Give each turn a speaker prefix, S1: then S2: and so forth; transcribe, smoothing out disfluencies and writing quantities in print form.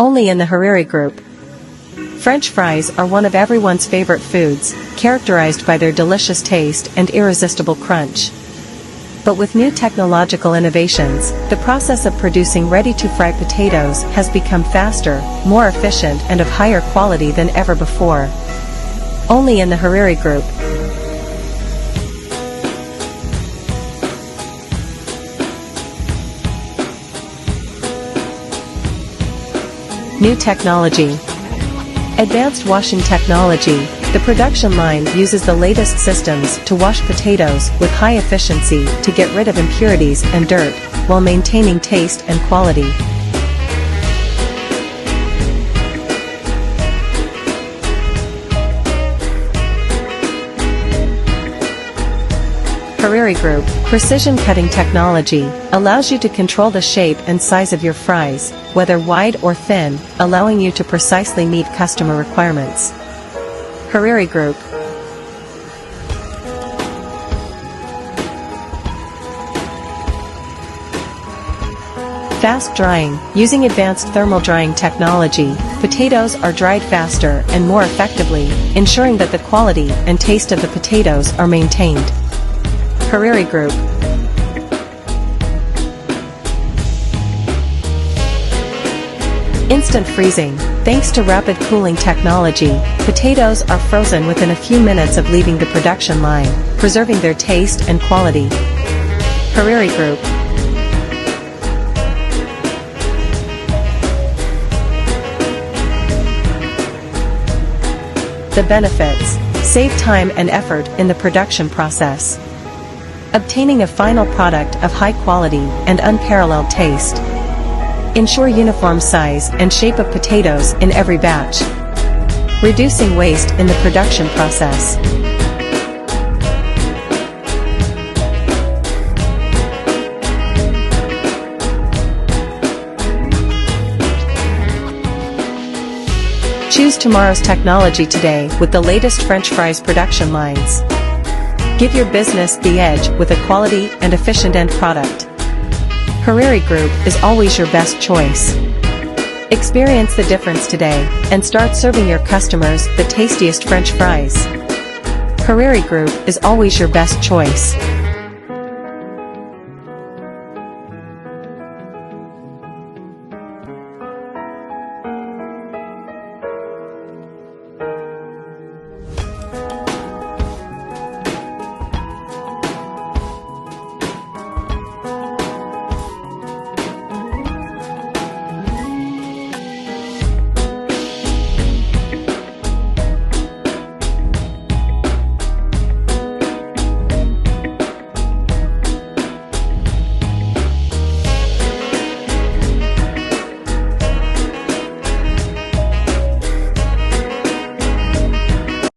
S1: Only in the Hariri Group. French fries are one of everyone's favorite foods, characterized by their delicious taste and irresistible crunch. But with new technological innovations, the process of producing ready-to-fry potatoes has become faster, more efficient and of higher quality than ever before. Only in the Hariri Group. New technology. Advanced washing technology. The production line uses the latest systems to wash potatoes with high efficiency to get rid of impurities and dirt, while maintaining taste and quality. Hariri Group, precision cutting technology, allows you to control the shape and size of your fries, whether wide or thin, allowing you to precisely meet customer requirements. Hariri Group. Fast drying. Using advanced thermal drying technology, potatoes are dried faster and more effectively, ensuring that the quality and taste of the potatoes are maintained. Hariri Group. Instant freezing. Thanks to rapid cooling technology, potatoes are frozen within a few minutes of leaving the production line, preserving their taste and quality. Hariri Group. The benefits. Save time and effort in the production process. Obtaining a final product of high quality and unparalleled taste. Ensure uniform size and shape of potatoes in every batch. Reducing waste in the production process. Choose tomorrow's technology today with the latest French fries production lines. Give your business the edge with a quality and efficient end product. Hariri Group is always your best choice. Experience the difference today and start serving your customers the tastiest French fries. Hariri Group is always your best choice.